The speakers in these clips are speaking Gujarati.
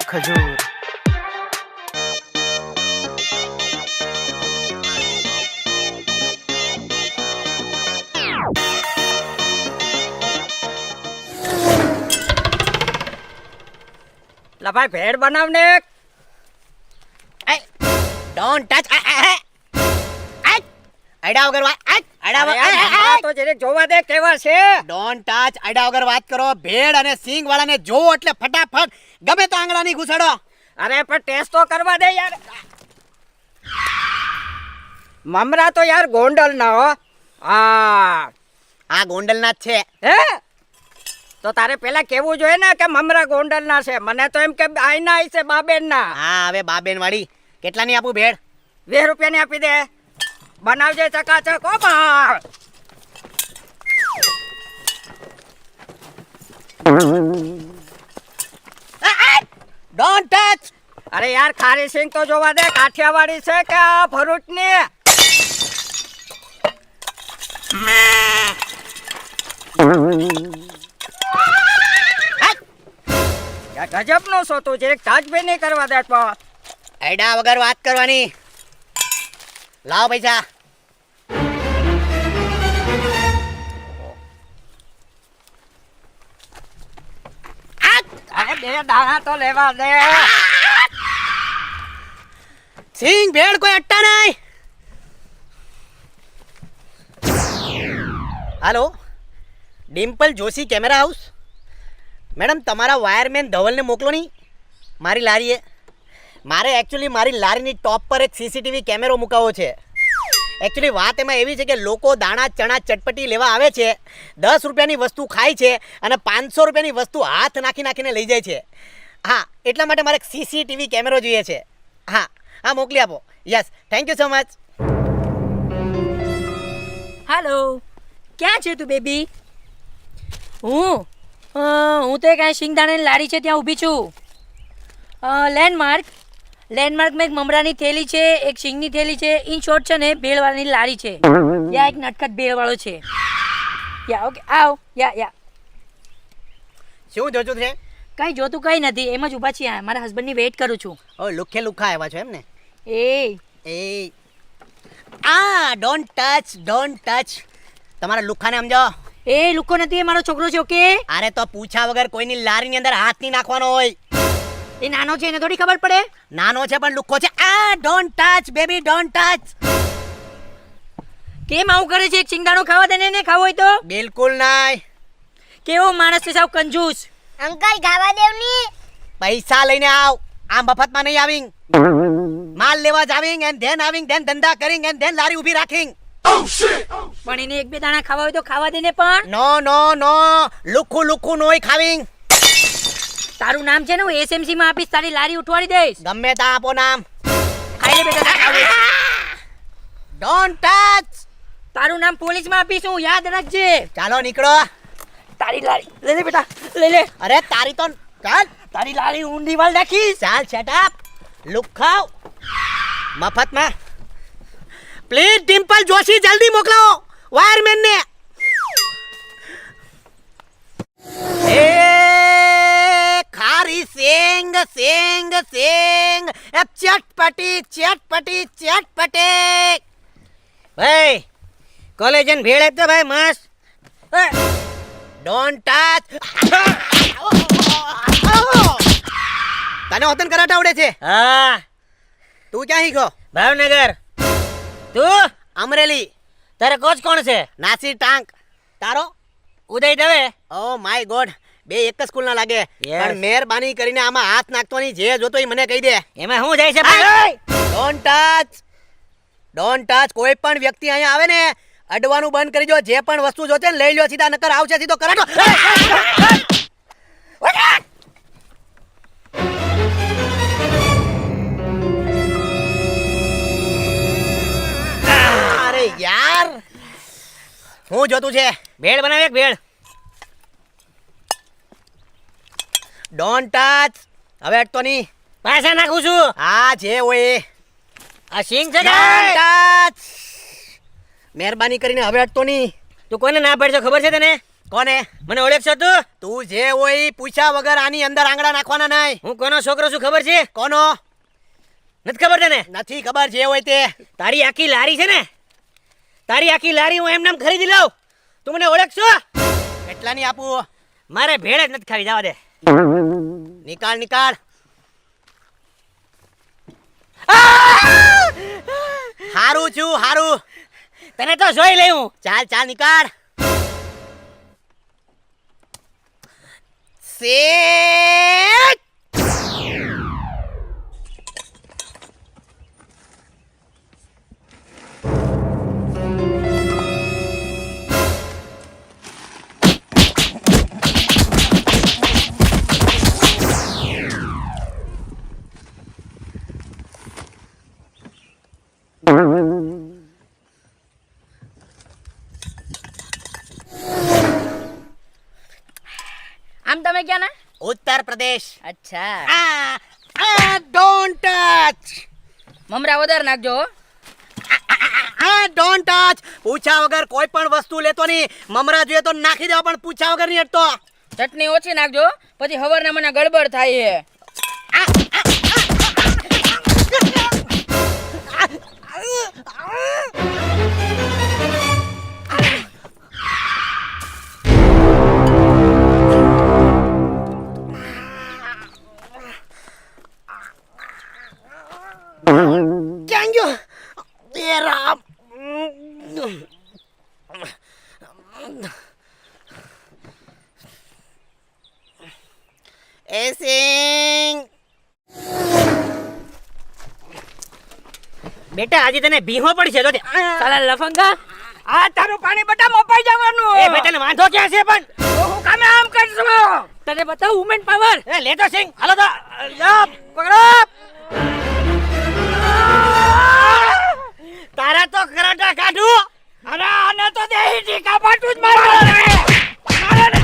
ખજૂર. લા ભાઈ ભેળ બનાવને. ડોન્ટ ટચ આડા વગર વાત તો જરીક જોવા દે કેવા છે. ડોન્ટ ટચ આડા વગર વાત કરો. ભેળ અને સિંગ વાળાને જોવો એટલે ફટાફટ ગમે તો આંગળાની ઘુસાડો. અરે પણ ટેસ્ટ તો કરવા દે યાર. મમરા તો યાર ગોંડલ ના હો. આ ગોંડલના જ છે. હે તો તારે પેલા કેવું જોઈએ ને કે મમરા ગોંડલ ના છે. મને તો એમ કે આઈના આઈ છે બાબેન ના. હા હવે બાબેન વાળી કેટલાની આપું ભેળ? 20 રૂપિયાની આપી દે. બનાવજે ચકાચક ઓ બા. Don't touch. અરે યાર ખારી સિંગ તો જોવા દે. કાઠિયાવાડી છે કે આ ભરૂચની? ગજબ નો છો તું. જે કાચ બી નહીં કરવા દે. આડા વગર વાત કરવાની. લાવ પૈસા. અરે બે દાણા તો લેવા દે. સિંગ ભેળ કોઈ અટ્ટા નહીં. Hello Dimple Joshi camera house. Madam તમારા વાયરમેન ધવલને મોકલો નહીં મારી લારીએ. મારે એકચ્યુઅલી મારી લારીની ટોપ પર એક સીસીટીવી કેમેરો મુકાવવો છે. એકચ્યુઅલી વાત એમાં એવી છે કે લોકો દાણા ચણા ચટપટી લેવા આવે છે, 10 રૂપિયાની વસ્તુ ખાય છે અને 500 રૂપિયાની વસ્તુ હાથ નાખીને લઈ જાય છે. હા એટલા માટે મારે એક સીસીટીવી કેમેરો જોઈએ છે. હા હા મોકલી આપો. Yes thank you so much. Hello, ક્યાં છે તું બેબી? હું તો એક શિંગદાણાની લારી છે ત્યાં ઊભી છું. લેન્ડમાર્કમાં એક મમરાની થેલી છે, એક શીંગની થેલી છે. ઇન શોર્ટ છે ને ભેળવાળાની લારી છે. યા એક નટખટ ભેળવાળો છે. યા ઓકે આવ. યા શું જોતું છે? કંઈ જોતું કંઈ નથી, એમ જ ઊભા છીએ. મારા હસબન્ડની વેઇટ કરું છું. ઓ લુખ્ખે લુખ્ખા આવ્યા છો એમ ને? એ ડોન્ટ ટચ. તમારા લુખ્ખાને સમજો. એ લુકો નથી, એ મારો છોકરો છે. ઓકે અરે તો પૂછા વગર કોઈની લારીની અંદર હાથ નહીં નાખવાનો હોય. એ નાનો છે, એને થોડી ખબર પડે. નાનો છે પણ લુખ્ખો છે. Don't touch baby, don't touch. કેમ આવું કરે છે? એક શિંગદાણો ખાવા દે ને ખાવો હોય તો. બિલકુલ નહીં. કેવો માણસ છે, સાવ કંજૂસ. અંકલ ખાવા દેવની. પૈસા લઈને આવ. આ મફતમાં નહીં આવીંગ. માલ લેવા જ આવીંગ એન્ડ ધેન આવીંગ, ધેન ધંધા કરીંગ એન્ડ ધેન લારી ઊભી રાખીંગ. પણ એને 1-2 દાણા ખાવા હોય તો ખાવા દે ને. પણ નો લુખ્ખું નોય ખાવીંગ. તારું નામ છે ને, હું એસએમસી માં આપીશ, તારી લારી ઉઠવાડી દઈશ. ગમે તા આપો નામ. ખાઈ લે બેટા. Don't touch. તારું નામ પોલીસ માં આપીશ હું, યાદ રાખજે. ચાલો નીકળો. તારી લારી લે લે બેટા, લે. અરે તારી તો ચાલ. તારી લારી ઊંડી વાળ નાખીશ. ચાલ શટ અપ. લુખ્ખાવ મફતમાં. પ્લીઝ ડિમ્પલ જોશી જલ્દી મોકલાવો વાયરમેન ને. એ ખારી સિંગ ચટપટી. ભાઈ કોલેજન ભેળ તો ભાઈ મસ્ત. Don't touch. તને હોતન કરાટા આવડે છે? હા તું ક્યાં શીખો? ભાવનગર. તું? અમરેલી. તારે કોચ કોણ છે? નાસી ટાંક. તારો? ઉદય દવે. ઓ માય ગોડ, બે એક જ સ્કૂલ ના લાગે. Yes. પણ મહેરબાની કરીને આમાં હાથ નાખતો નહીં. જે જોતો એ મને કહી દે. એમાં શું જાય છે ભાઈ? Don't touch. કોઈ પણ વ્યક્તિ અહીંયા આવે ને અડવાનું બંધ કરી દો. જે પણ વસ્તુ જોતે ને લઈ લો સીધા, નકર આવશે સીધો કરાટો. અરે યાર હું જોતું છે? ભેળ બનાવે એક ભેળ. Don't touch. હવે અટતો નહીં. પાછા નાખું છું. હા જે હોય એ. આ સિંગ છે ડોન્ટ કે? ટચ. મહેરબાની કરીને હવે અટતો નહીં. તું કોને ના પાડશો ખબર છે તને? કોને? મને ઓળખશો તું? તું જે હોય ઈ પૂછ્યા વગર આની અંદર આંગળા નાખવાના નહીં. હું કોનો છોકરો છું ખબર છે? કોનો? નથી ખબર તને? નથી ખબર. જે હોય તે. તારી આખી લારી છે ને, તારી આખી લારી હું એમને એમ ખરીદી લઉં. તું મને ઓળખશો? કેટલાની આપું? મારે ભેળ જ નથી ખાવી, જવા દે. નિકાળ નિકાળ. હારું છું હારું. તને તો જોઈ લઈ હું. ચાલ ચાલ નિકાળ. સેટ. આમ તમે ક્યાં ના? ઉત્તર પ્રદેશ. અચ્છા, ડોન્ટ ટચ. મમરા વધારે નાખજો હો. Don't touch. પૂછ્યા વગર કોઈ પણ વસ્તુ લેતો નહીં. મમરા જોઈએ તો નાખી દેવા, પણ પૂછ્યા વગર નહીં હટતો. ચટણી ઓછી નાખજો, પછી હવારના મને ગડબડ થાય છે. ક્યાં ગયો? એ રામ. એ સિંગ. બેટા આજે તને ભીહો પડશે તો. સાલા લફંગા, આ તારું પાણી બટા મપાઈ જવાનું. એ બેટા ને વાંધો ક્યાં છે પણ? તો હું કામે આમ કરશું? તને બતાવું વુમેન પાવર. એ લેતો સિંગ, હાલો તો. જા, પકડો. તારા તો કરાટા કાઢું. અરે આને તો દેહી ટીકા પાટું જ મારવાનું છે. મારે ને.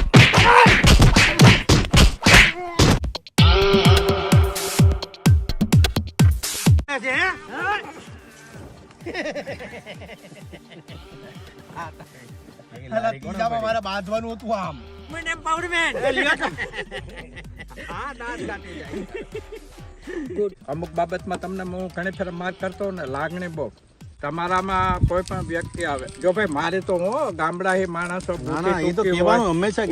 મારે બાંધવાનું હતું આમ. મને પાવડરમેન. અમુક બાબતમાં તમને હું ઘણી ફેર માર કરતો ને લાગણી બહુ તમારામાં કોઈ પણ વ્યક્તિ આવે જો ભાઈ મારે તો હું ગામડા માણસો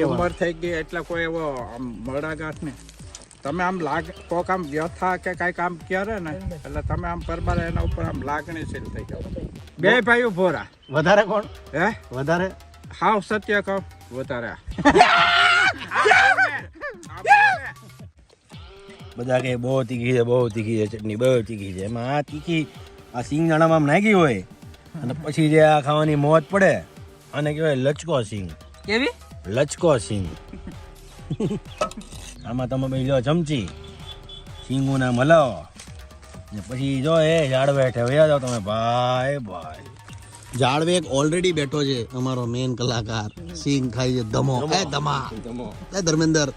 ઉંમર થઈ ગઈ એટલે કોઈ એવો આમ મળાગાંઠ નહીં. તમે આમ કોક આમ વ્યથા કે કઈક આમ કરે ને એટલે તમે આમ પરબાર એના ઉપર આમ લાગણીશીલ થઈ જાવ. બે ભાઈઓ ભોરા. વધારે કોણ? હે વધારે હાવ સત્ય કહું વધારે. બધા કે બહુ તીખી છે, બહુ તીખી છે, ચટણી બહુ તીખી છે. એમાં આ તીખી આ સિંગ દાણામાં આમ નાખી હોય અને પછી જે આ ખાવાની મોત પડે આને કહેવાય લચકો સિંગ. કેવી? લચકો સિંગ. આમાં તમે ભાઈ લો ચમચી સિંગુના મલાવો ને પછી જો એ ઝાડવે હેઠે વયા જાઓ તમે. ભાઈ ભાઈ જાળવે એક ઓલરેડી બેઠો છે અમારો મેન કલાકાર સિંગ ખાઈ છે ધમો. ધર્મેન્દર